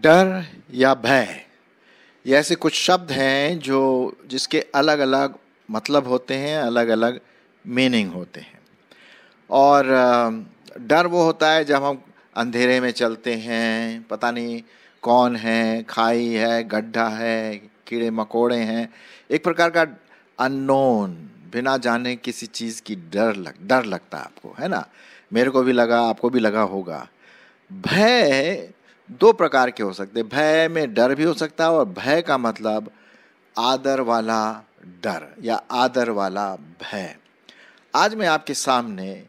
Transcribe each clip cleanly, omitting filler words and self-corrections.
डर या भय, ये ऐसे कुछ शब्द हैं जिसके अलग अलग मतलब होते हैं, अलग अलग मीनिंग होते हैं। और डर वो होता है जब हम अंधेरे में चलते हैं, पता नहीं कौन है, खाई है, गड्ढा है, कीड़े मकोड़े हैं, एक प्रकार का अननोन, बिना जाने किसी चीज़ की डर लगता है आपको, है ना। मेरे को भी लगा, आपको भी लगा होगा। भय दो प्रकार के हो सकते हैं। भय में डर भी हो सकता है और भय का मतलब आदर वाला डर या आदर वाला भय। आज मैं आपके सामने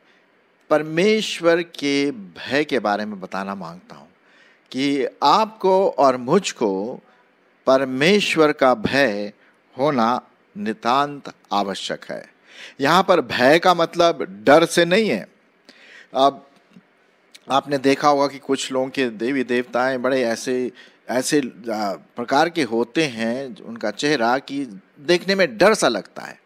परमेश्वर के भय के बारे में बताना मांगता हूँ कि आपको और मुझको परमेश्वर का भय होना नितांत आवश्यक है। यहाँ पर भय का मतलब डर से नहीं है। अब आपने देखा होगा कि कुछ लोगों के देवी देवताएं बड़े ऐसे ऐसे प्रकार के होते हैं, उनका चेहरा कि देखने में डर सा लगता है।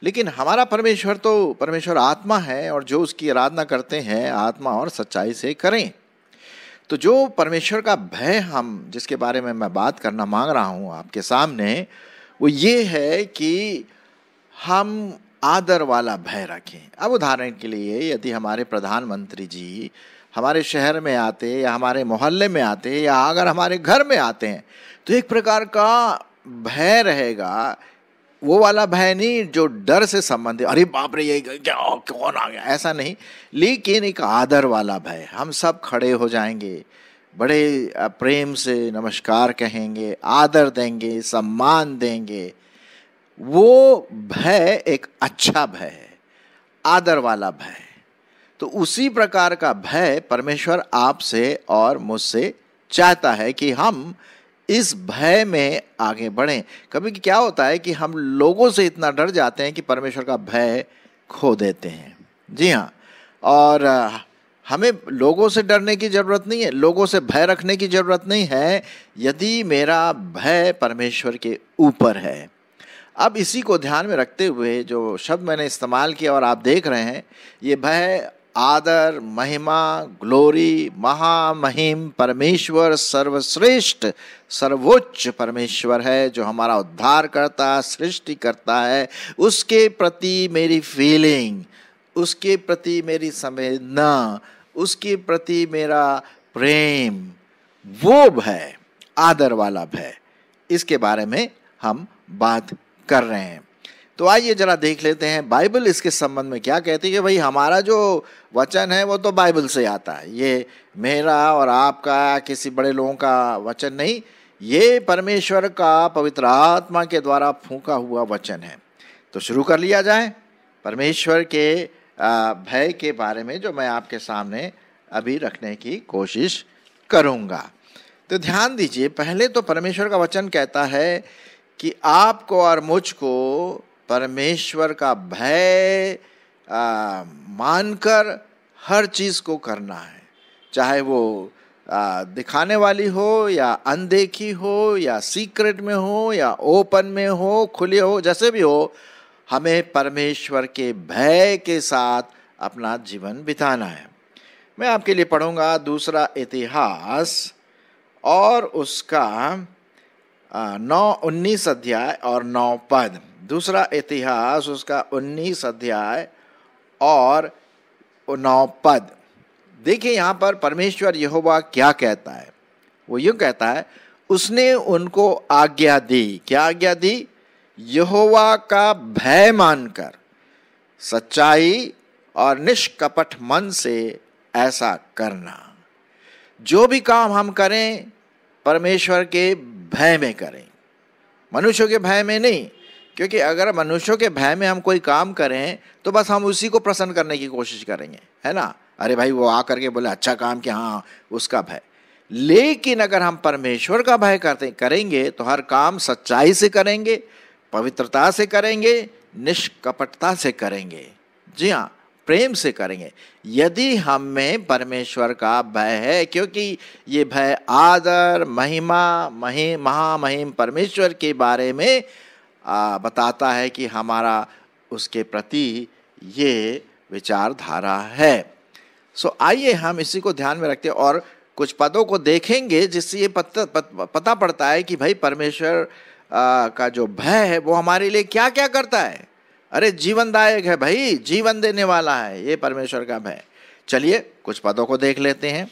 लेकिन हमारा परमेश्वर तो परमेश्वर आत्मा है, और जो उसकी आराधना करते हैं आत्मा और सच्चाई से करें। तो जो परमेश्वर का भय हम जिसके बारे में मैं बात करना मांग रहा हूँ आपके सामने, वो ये है कि हम आदर वाला भय रखें। अब उदाहरण के लिए, यदि हमारे प्रधानमंत्री जी हमारे शहर में आते या हमारे मोहल्ले में आते या अगर हमारे घर में आते हैं, तो एक प्रकार का भय रहेगा। वो वाला भय नहीं जो डर से संबंधित, अरे बाप रे ये क्या, कौन आ गया, ऐसा नहीं। लेकिन एक आदर वाला भय। हम सब खड़े हो जाएंगे, बड़े प्रेम से नमस्कार कहेंगे, आदर देंगे, सम्मान देंगे। वो भय एक अच्छा भय है, आदर वाला भय। तो उसी प्रकार का भय परमेश्वर आपसे और मुझसे चाहता है कि हम इस भय में आगे बढ़ें। कभी क्या होता है कि हम लोगों से इतना डर जाते हैं कि परमेश्वर का भय खो देते हैं। जी हाँ, और हमें लोगों से डरने की ज़रूरत नहीं है, लोगों से भय रखने की ज़रूरत नहीं है, यदि मेरा भय परमेश्वर के ऊपर है। अब इसी को ध्यान में रखते हुए जो शब्द मैंने इस्तेमाल किया और आप देख रहे हैं, ये भय आदर, महिमा, ग्लोरी, महामहिम परमेश्वर, सर्वश्रेष्ठ सर्वोच्च परमेश्वर है, जो हमारा उद्धार करता, सृष्टि करता है। उसके प्रति मेरी फीलिंग, उसके प्रति मेरी संवेदना, उसके प्रति मेरा प्रेम, वो भय, आदर वाला भय, इसके बारे में हम बात कर रहे हैं। तो आइए जरा देख लेते हैं बाइबल इसके संबंध में क्या कहती है। कि भाई हमारा जो वचन है वो तो बाइबल से आता है, ये मेरा और आपका किसी बड़े लोगों का वचन नहीं, ये परमेश्वर का पवित्र आत्मा के द्वारा फूंका हुआ वचन है। तो शुरू कर लिया जाए परमेश्वर के भय के बारे में, जो मैं आपके सामने अभी रखने की कोशिश करूँगा। तो ध्यान दीजिए, पहले तो परमेश्वर का वचन कहता है कि आपको और मुझको परमेश्वर का भय मानकर हर चीज़ को करना है, चाहे वो दिखाने वाली हो या अनदेखी हो या सीक्रेट में हो या ओपन में हो, खुले हो, जैसे भी हो, हमें परमेश्वर के भय के साथ अपना जीवन बिताना है। मैं आपके लिए पढ़ूंगा दूसरा इतिहास और उसका 19 अध्याय और 9 पद। दूसरा इतिहास उसका 19 अध्याय और 9 पद। देखिए यहाँ पर परमेश्वर यहोवा क्या कहता है। वो यूँ कहता है, उसने उनको आज्ञा दी। क्या आज्ञा दी? यहोवा का भय मानकर सच्चाई और निष्कपट मन से ऐसा करना। जो भी काम हम करें परमेश्वर के भय में करें, मनुष्यों के भय में नहीं। क्योंकि अगर मनुष्यों के भय में हम कोई काम करें तो बस हम उसी को प्रसन्न करने की कोशिश करेंगे, है ना। अरे भाई वो आ करके बोले अच्छा काम किया, हाँ उसका भय। लेकिन अगर हम परमेश्वर का भय करेंगे तो हर काम सच्चाई से करेंगे, पवित्रता से करेंगे, निष्कपटता से करेंगे। जी हाँ, प्रेम से करेंगे। यदि हम में परमेश्वर का भय है, क्योंकि ये भय आदर, महिमा, महामहिम परमेश्वर के बारे में बताता है कि हमारा उसके प्रति ये विचारधारा है। सो आइए हम इसी को ध्यान में रखते हैं और कुछ पदों को देखेंगे जिससे ये पता पड़ता है कि भाई परमेश्वर का जो भय है वो हमारे लिए क्या क्या करता है। अरे जीवनदायक है भाई, जीवन देने वाला है ये परमेश्वर का भय। चलिए कुछ पदों को देख लेते हैं।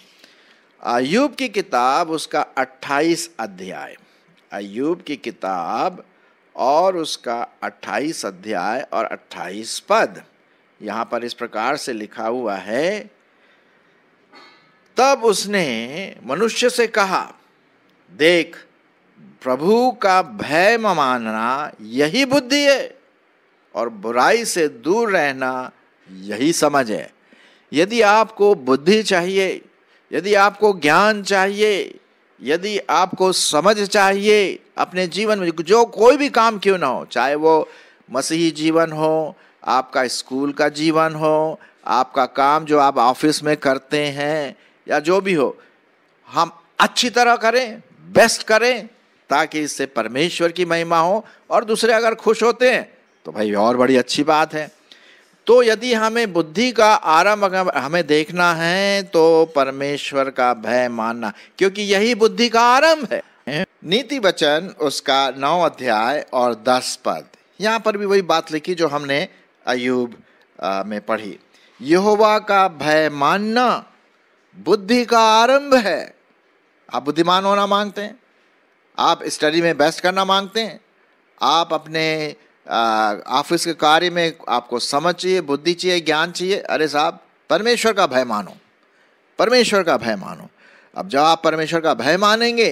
अय्यूब की किताब उसका 28 अध्याय, अय्यूब की किताब और उसका 28 अध्याय और 28 पद। यहाँ पर इस प्रकार से लिखा हुआ है, तब उसने मनुष्य से कहा, देख प्रभु का भय मानना यही बुद्धि है और बुराई से दूर रहना यही समझ है। यदि आपको बुद्धि चाहिए, यदि आपको ज्ञान चाहिए, यदि आपको समझ चाहिए अपने जीवन में, जो कोई भी काम क्यों ना हो, चाहे वो मसीही जीवन हो, आपका स्कूल का जीवन हो, आपका काम जो आप ऑफिस में करते हैं, या जो भी हो, हम अच्छी तरह करें, बेस्ट करें, ताकि इससे परमेश्वर की महिमा हो और दूसरे अगर खुश होते हैं तो भाई और बड़ी अच्छी बात है। तो यदि हमें बुद्धि का आरंभ अगर हमें देखना है तो परमेश्वर का भय मानना, क्योंकि यही बुद्धि का आरंभ है। नीति वचन उसका 9 अध्याय और 10 पद, यहाँ पर भी वही बात लिखी जो हमने अय्यूब में पढ़ी। यहोवा का भय मानना बुद्धि का आरंभ है। आप बुद्धिमान होना मांगते हैं, आप स्टडी में बेस्ट करना मांगते हैं, आप अपने ऑफिस के कार्य में आपको समझ चाहिए, बुद्धि चाहिए, ज्ञान चाहिए, अरे साहब परमेश्वर का भय मानो, परमेश्वर का भय मानो। अब जब आप परमेश्वर का भय मानेंगे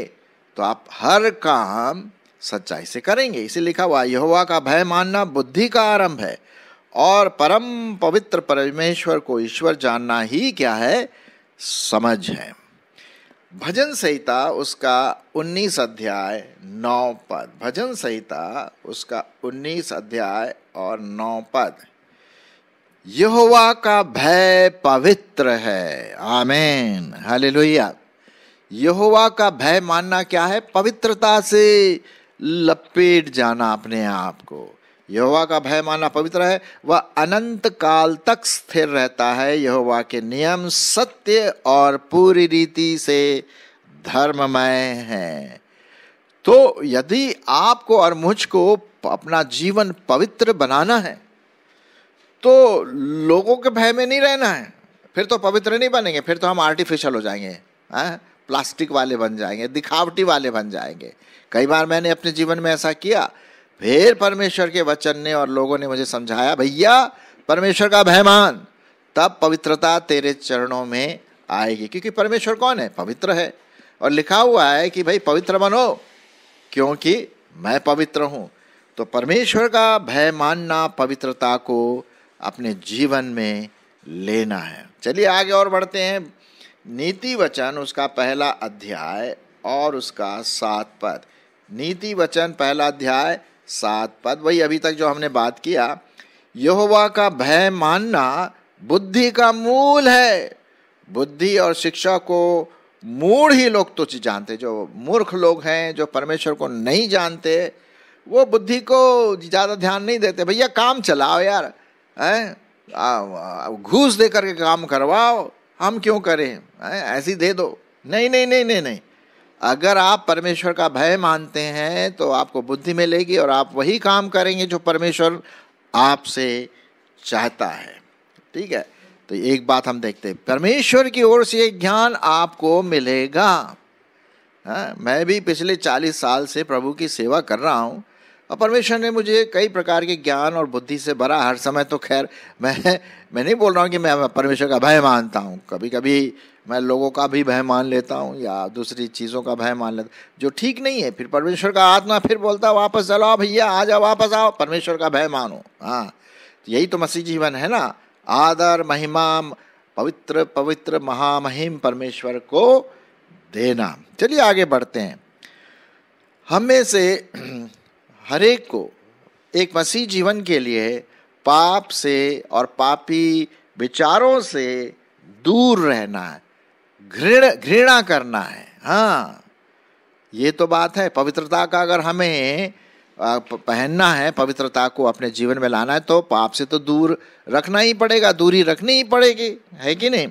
तो आप हर काम सच्चाई से करेंगे। इसे लिखा हुआ, यहोवा का भय मानना बुद्धि का आरंभ है और परम पवित्र परमेश्वर को ईश्वर जानना ही क्या है, समझ है। भजन संहिता उसका 19 अध्याय 9 पद, भजन संहिता उसका 19 अध्याय और 9 पद। यहोवा का भय पवित्र है। आमीन, हालेलुया। यहोवा का भय मानना क्या है, पवित्रता से लपेट जाना अपने आप को। यहोवा का भय मानना पवित्र है, वह अनंत काल तक स्थिर रहता है। यहोवा के नियम सत्य और पूरी रीति से धर्ममय हैं। तो यदि आपको और मुझको अपना जीवन पवित्र बनाना है तो लोगों के भय में नहीं रहना है, फिर तो पवित्र नहीं बनेंगे, फिर तो हम आर्टिफिशियल हो जाएंगे, प्लास्टिक वाले बन जाएंगे, दिखावटी वाले बन जाएंगे। कई बार मैंने अपने जीवन में ऐसा किया, फिर परमेश्वर के वचन ने और लोगों ने मुझे समझाया, भैया परमेश्वर का भय मान, तब पवित्रता तेरे चरणों में आएगी। क्योंकि परमेश्वर कौन है, पवित्र है, और लिखा हुआ है कि भाई पवित्र बनो क्योंकि मैं पवित्र हूँ। तो परमेश्वर का भय मानना, पवित्रता को अपने जीवन में लेना है। चलिए आगे और बढ़ते हैं। नीति वचन उसका 1 अध्याय और उसका 7 पद। नीति वचन 1 अध्याय 7 पद, वही अभी तक जो हमने बात किया। यहोवा का भय मानना बुद्धि का मूल है। बुद्धि और शिक्षा को मूढ़ ही लोग तो जानते, जो मूर्ख लोग हैं, जो परमेश्वर को नहीं जानते, वो बुद्धि को ज़्यादा ध्यान नहीं देते। भैया काम चलाओ यार, घूस दे करके काम करवाओ, हम क्यों करें, ऐसी दे दो। नहीं नहीं नहीं नहीं नहीं, अगर आप परमेश्वर का भय मानते हैं तो आपको बुद्धि मिलेगी और आप वही काम करेंगे जो परमेश्वर आपसे चाहता है। ठीक है, तो एक बात हम देखते हैं, परमेश्वर की ओर से ज्ञान आपको मिलेगा। मैं भी पिछले 40 साल से प्रभु की सेवा कर रहा हूँ और परमेश्वर ने मुझे कई प्रकार के ज्ञान और बुद्धि से भरा। हर समय तो खैर मैं नहीं बोल रहा हूँ कि मैं परमेश्वर का भय मानता हूँ, कभी कभी मैं लोगों का भी भय मान लेता हूँ या दूसरी चीज़ों का भय मान लेता, जो ठीक नहीं है। फिर परमेश्वर का आत्मा फिर बोलता वापस चलो भैया, आ जाओ, वापस आओ, परमेश्वर का भय मानो। हाँ, तो यही तो मसीह जीवन है ना, आदर महिमा पवित्र पवित्र महामहिम परमेश्वर को देना। चलिए आगे बढ़ते हैं। हम में से हर एक को एक मसीह जीवन के लिए पाप से और पापी विचारों से दूर रहना है, घृणा करना है। हाँ, ये तो बात है। पवित्रता का अगर हमें पहनना है, पवित्रता को अपने जीवन में लाना है, तो पाप से तो दूर रखना ही पड़ेगा, दूरी रखनी ही पड़ेगी, है कि नहीं।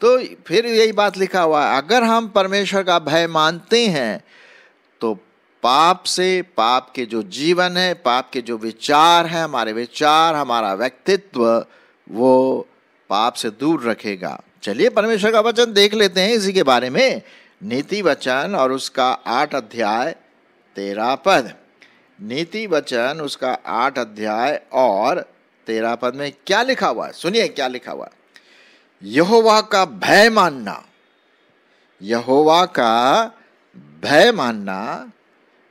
तो फिर यही बात लिखा हुआ है, अगर हम परमेश्वर का भय मानते हैं तो पाप से, पाप के जो जीवन है, पाप के जो विचार हैं, हमारे विचार, हमारा व्यक्तित्व, वो पाप से दूर रखेगा। चलिए परमेश्वर का वचन देख लेते हैं इसी के बारे में। नीति वचन और उसका 8 अध्याय 13 पद। नीति वचन उसका 8 अध्याय और 13 पद में क्या लिखा हुआ है, सुनिए क्या लिखा हुआ है। यहोवा का भय मानना, यहोवा का भय मानना,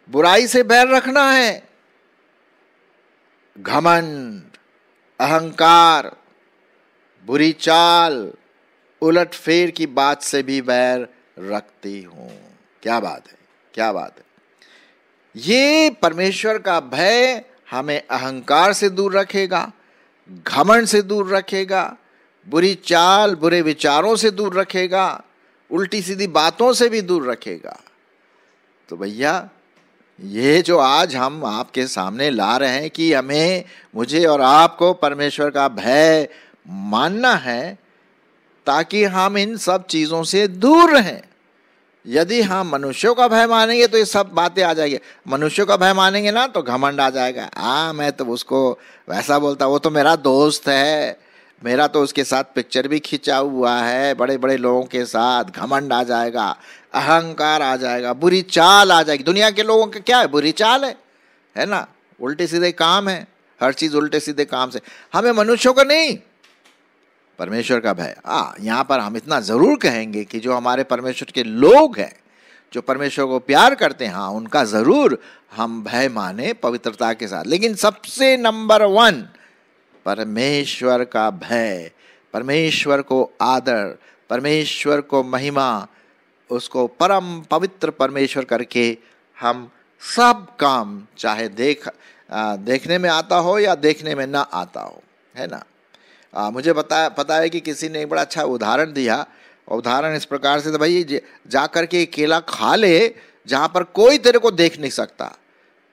बुराई से बैर रखना है, घमंड, अहंकार, बुरी चाल, उलटफेर की बात से भी बैर रखती हूं। क्या बात है, क्या बात है। ये परमेश्वर का भय हमें अहंकार से दूर रखेगा, घमंड से दूर रखेगा, बुरी चाल, बुरे विचारों से दूर रखेगा, उल्टी सीधी बातों से भी दूर रखेगा। तो भैया ये जो आज हम आपके सामने ला रहे हैं कि हमें, मुझे और आपको परमेश्वर का भय मानना है ताकि हम इन सब चीज़ों से दूर रहें। यदि हम मनुष्यों का भय मानेंगे तो ये सब बातें आ जाएगी। मनुष्यों का भय मानेंगे ना तो घमंड आ जाएगा। मैं तो उसको वैसा बोलता, वो तो मेरा दोस्त है, मेरा तो उसके साथ पिक्चर भी खिंचा हुआ है, बड़े बड़े लोगों के साथ। घमंड आ जाएगा, अहंकार आ जाएगा, बुरी चाल आ जाएगी। दुनिया के लोगों का क्या है, बुरी चाल है ना, उल्टे सीधे काम है, हर चीज़ उल्टे सीधे काम से। हमें मनुष्यों का नहीं, परमेश्वर का भय। यहाँ पर हम इतना ज़रूर कहेंगे कि जो हमारे परमेश्वर के लोग हैं, जो परमेश्वर को प्यार करते हैं, हाँ उनका ज़रूर हम भय माने पवित्रता के साथ। लेकिन सबसे नंबर 1 परमेश्वर का भय, परमेश्वर को आदर, परमेश्वर को महिमा, उसको परम पवित्र परमेश्वर करके हम सब काम, चाहे देखने में आता हो या देखने में ना आता हो, है ना। मुझे पता है कि किसी ने एक बड़ा अच्छा उदाहरण दिया। उदाहरण इस प्रकार से, तो भाई जा कर के केला खा ले जहाँ पर कोई तेरे को देख नहीं सकता।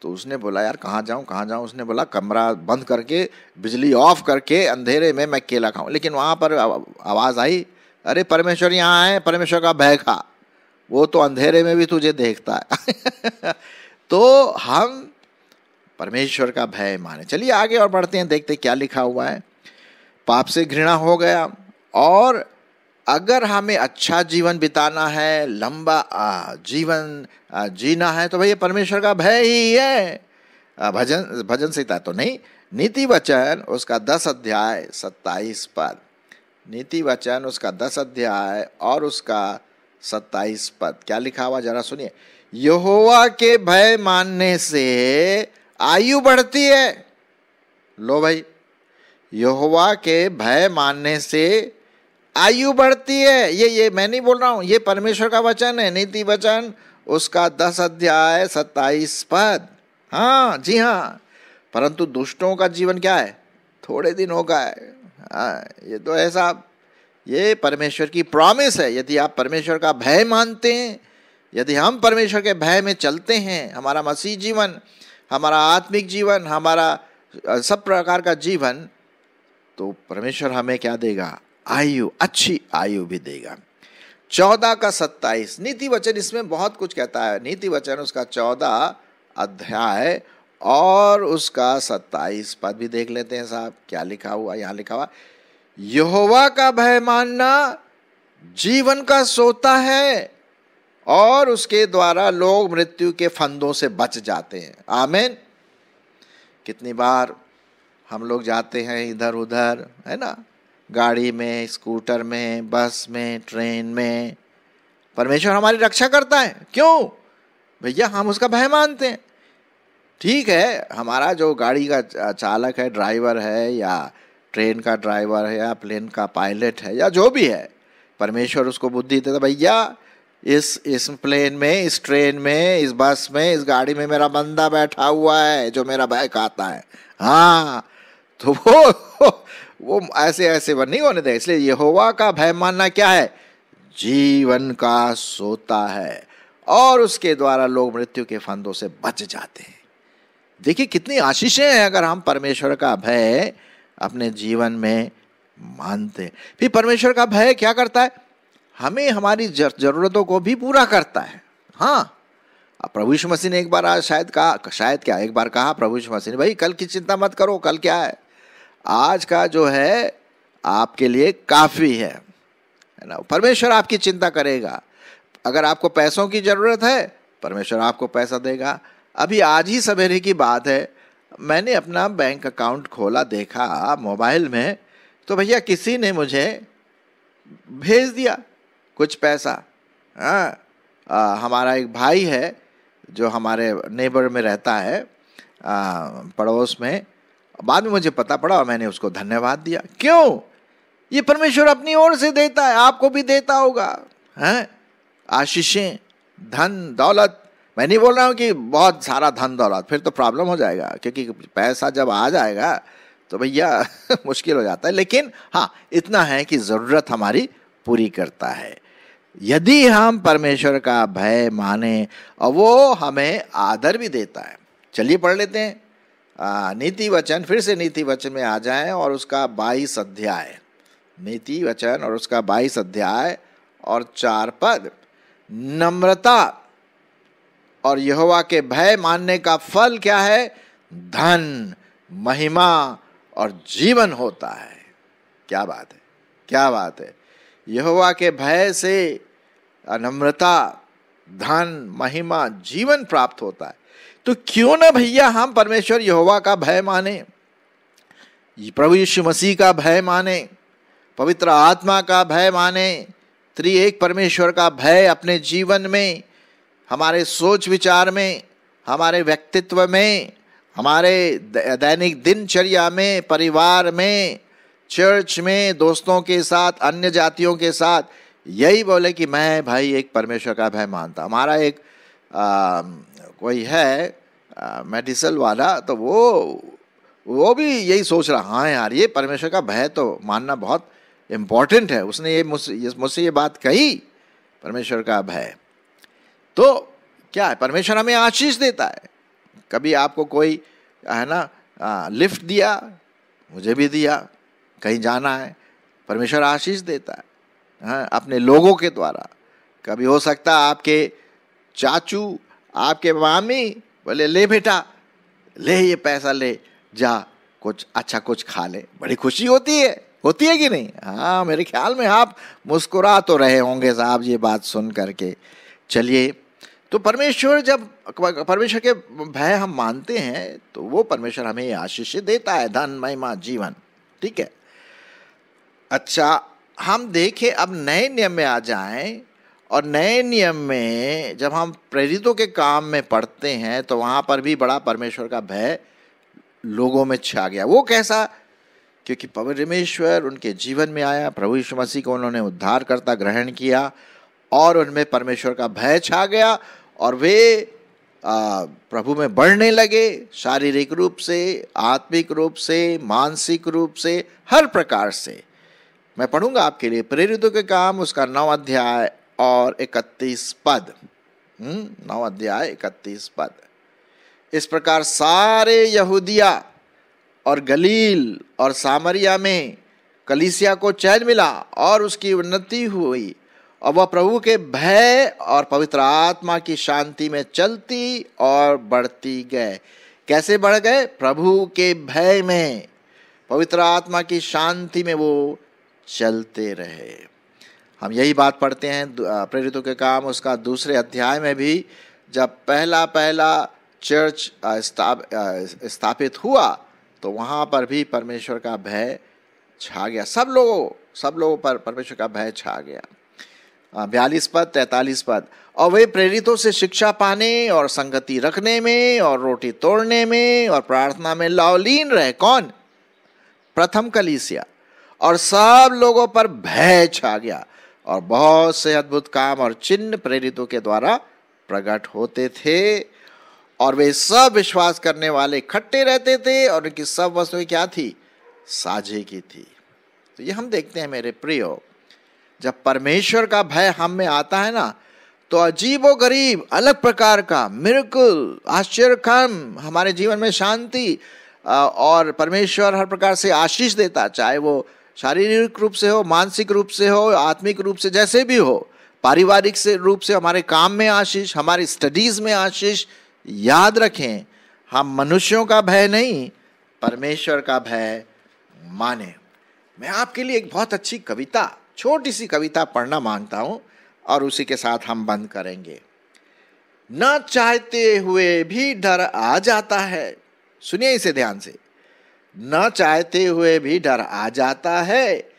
तो उसने बोला यार कहाँ जाऊँ कहाँ जाऊँ। उसने बोला कमरा बंद करके, बिजली ऑफ करके, अंधेरे में मैं केला खाऊँ। लेकिन वहाँ पर आवाज़ आई, अरे परमेश्वर यहाँ है, परमेश्वर का भय खा, वो तो अंधेरे में भी तुझे देखता है। तो हम परमेश्वर का भय माने। चलिए आगे और बढ़ते हैं, देखते क्या लिखा हुआ है। पाप से घृणा हो गया, और अगर हमें अच्छा जीवन बिताना है, लंबा जीवन जीना है, तो भैया परमेश्वर का भय ही है। भजन संहिता तो नहीं, नीति वचन उसका 10 अध्याय 27 पद। नीति वचन उसका 10 अध्याय और उसका 27 पद क्या लिखा हुआ, जरा सुनिए। यहोवा के भय मानने से आयु बढ़ती है। लो भाई, यहोवा के भय मानने से आयु बढ़ती है। ये मैं नहीं बोल रहा हूं, ये परमेश्वर का वचन है। नीति वचन उसका 10 अध्याय 27 पद। हाँ जी हाँ, परंतु दुष्टों का जीवन क्या है, थोड़े दिन होगा है। ये तो ऐसा, ये परमेश्वर की प्रॉमिस है। यदि आप परमेश्वर का भय मानते हैं, यदि हम परमेश्वर के भय में चलते हैं, हमारा मसीह जीवन, हमारा आत्मिक जीवन, हमारा सब प्रकार का जीवन, तो परमेश्वर हमें क्या देगा, आयु, अच्छी आयु भी देगा। 14 का 27 नीति वचन, इसमें बहुत कुछ कहता है। नीति वचन उसका 14 अध्याय और उसका 27 पद भी देख लेते हैं साहब, क्या लिखा हुआ। यहाँ लिखा हुआ, यहोवा का भय मानना जीवन का सोता है, और उसके द्वारा लोग मृत्यु के फंदों से बच जाते हैं। आमीन। कितनी बार हम लोग जाते हैं इधर उधर, है ना, गाड़ी में, स्कूटर में, बस में, ट्रेन में, परमेश्वर हमारी रक्षा करता है। क्यों भैया, हम उसका भय मानते हैं। ठीक है, हमारा जो गाड़ी का चालक है, ड्राइवर है, या ट्रेन का ड्राइवर है, या प्लेन का पायलट है, या जो भी है, परमेश्वर उसको बुद्धि देता, भैया इस प्लेन में, इस ट्रेन में, इस बस में, इस गाड़ी में मेरा बंदा बैठा हुआ है जो मेरा भय खाता है। हाँ, तो वो ऐसे नहीं होने दे। इसलिए यहोवा का भय मानना क्या है, जीवन का सोता है, और उसके द्वारा लोग मृत्यु के फंदों से बच जाते हैं। देखिए कितनी आशीषें हैं अगर हम परमेश्वर का भय अपने जीवन में मानते हैं। फिर परमेश्वर का भय क्या करता है, हमें हमारी जरूरतों को भी पूरा करता है। हाँ, प्रभु यीशु मसीह ने एक बार आज एक बार कहा प्रभु यीशु मसीह ने, भाई कल की चिंता मत करो, कल क्या है, आज का जो है आपके लिए काफी है ना। परमेश्वर आपकी चिंता करेगा। अगर आपको पैसों की जरूरत है, परमेश्वर आपको पैसा देगा। अभी आज ही सवेरे की बात है, मैंने अपना बैंक अकाउंट खोला, देखा मोबाइल में, तो भैया किसी ने मुझे भेज दिया कुछ पैसा। हाँ, हमारा एक भाई है जो हमारे नेबर में रहता है, पड़ोस में। बाद में मुझे पता पड़ा और मैंने उसको धन्यवाद दिया। क्यों? ये परमेश्वर अपनी ओर से देता है, आपको भी देता होगा, हैं? आशीषें, धन दौलत। मैं नहीं बोल रहा हूँ कि बहुत सारा धन दौलत, फिर तो प्रॉब्लम हो जाएगा, क्योंकि पैसा जब आ जाएगा तो भैया मुश्किल हो जाता है। लेकिन हाँ, इतना है कि ज़रूरत हमारी पूरी करता है यदि हम परमेश्वर का भय माने, और वो हमें आदर भी देता है। चलिए पढ़ लेते हैं नीति वचन, फिर से नीति वचन में आ जाएं और उसका 22 अध्याय, नीति वचन और उसका 22 अध्याय और 4 पद। नम्रता और यहोवा के भय मानने का फल क्या है? धन, महिमा और जीवन होता है। क्या बात है, क्या बात है। यहोवा के भय से नम्रता, धन, महिमा, जीवन प्राप्त होता है। तो क्यों ना भैया हम परमेश्वर यहोवा का भय माने, प्रभु यीशु मसीह का भय माने, पवित्र आत्मा का भय माने, त्रिएक परमेश्वर का भय अपने जीवन में, हमारे सोच विचार में, हमारे व्यक्तित्व में, हमारे दैनिक दिनचर्या में, परिवार में, चर्च में, दोस्तों के साथ, अन्य जातियों के साथ, यही बोले कि मैं भाई एक परमेश्वर का भय मानता। हमारा एक कोई है मेडिसल वाला, तो वो भी यही सोच रहा, हाँ यार ये परमेश्वर का भय तो मानना बहुत इम्पोर्टेंट है। उसने ये मुझसे ये बात कही, परमेश्वर का भय। तो क्या है, परमेश्वर हमें आशीष देता है। कभी आपको कोई है ना लिफ्ट दिया, मुझे भी दिया, कहीं जाना है, परमेश्वर आशीष देता है, हाँ, अपने लोगों के द्वारा। कभी हो सकता है आपके चाचू, आपके मामी बोले ले बेटा, ले ये पैसा ले जा, कुछ अच्छा कुछ खा ले, बड़ी खुशी होती है कि नहीं? हाँ, मेरे ख्याल में आप मुस्कुरा तो रहे होंगे साहब ये बात सुन करके। चलिए, तो परमेश्वर, जब परमेश्वर के भय हम मानते हैं तो वो परमेश्वर हमें आशीष देता है, धन, महिमा, जीवन। ठीक है। अच्छा, हम देखें अब नए नियम में आ जाएं, और नए नियम में जब हम प्रेरितों के काम में पढ़ते हैं तो वहाँ पर भी बड़ा परमेश्वर का भय लोगों में छा गया। वो कैसा? क्योंकि परमेश्वर उनके जीवन में आया, प्रभु यीशु मसीह को उन्होंने उद्धारकर्ता ग्रहण किया और उनमें परमेश्वर का भय छा गया, और वे प्रभु में बढ़ने लगे, शारीरिक रूप से, आत्मिक रूप से, मानसिक रूप से, हर प्रकार से। मैं पढ़ूंगा आपके लिए प्रेरितों के काम, उसका 9 अध्याय और 31 पद। 9 अध्याय 31 पद। इस प्रकार सारे यहूदिया और गलील और सामरिया में कलीसिया को चैन मिला और उसकी उन्नति हुई, और वह प्रभु के भय और पवित्र आत्मा की शांति में चलती और बढ़ती गए। कैसे बढ़ गए? प्रभु के भय में, पवित्र आत्मा की शांति में वो चलते रहे। हम यही बात पढ़ते हैं प्रेरितों के काम उसका 2 अध्याय में भी, जब पहला चर्च स्थापित हुआ तो वहाँ पर भी परमेश्वर का भय छा गया। सब लोगों पर परमेश्वर का भय छा गया। 42 पद 43 पद। और वे प्रेरितों से शिक्षा पाने और संगति रखने में और रोटी तोड़ने में और प्रार्थना में लवलीन रहे। कौन? प्रथम कलीसिया। और सब लोगों पर भय छा गया, और बहुत से अद्भुत काम और चिन्ह प्रेरितों के द्वारा प्रकट होते थे, और वे सब विश्वास करने वाले इकट्ठे रहते थे, और उनकी सब वस्तुएं क्या थी? साझे की थी। तो ये हम देखते हैं मेरे प्रियो, जब परमेश्वर का भय हम में आता है ना, तो अजीबो गरीब अलग प्रकार का मिरेकल, आश्चर्य काम, हमारे जीवन में शांति, और परमेश्वर हर प्रकार से आशीष देता, चाहे वो शारीरिक रूप से हो, मानसिक रूप से हो, आत्मिक रूप से, जैसे भी हो, पारिवारिक से रूप से, हमारे काम में आशीष, हमारी स्टडीज में आशीष। याद रखें, हम मनुष्यों का भय नहीं, परमेश्वर का भय माने। मैं आपके लिए एक बहुत अच्छी कविता, छोटी सी कविता पढ़ना मांगता हूं और उसी के साथ हम बंद करेंगे। न चाहते हुए भी डर आ जाता है। सुनिए इसे ध्यान से। न चाहते हुए भी डर आ जाता है,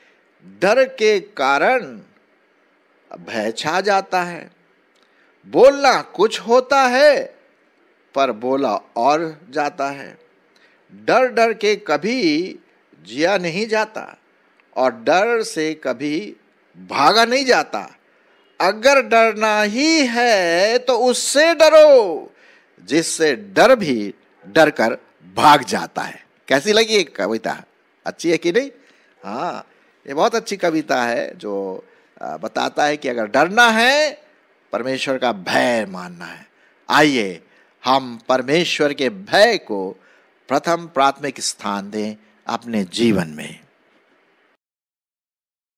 डर के कारण भय छा जाता है। बोलना कुछ होता है पर बोला और जाता है। डर डर के कभी जिया नहीं जाता और डर से कभी भागा नहीं जाता। अगर डरना ही है तो उससे डरो जिससे डर भी डर कर भाग जाता है। कैसी लगी एक कविता? अच्छी है कि नहीं? हाँ, ये बहुत अच्छी कविता है जो बताता है कि अगर डरना है, परमेश्वर का भय मानना है। आइए हम परमेश्वर के भय को प्रथम प्राथमिक स्थान दें अपने जीवन में।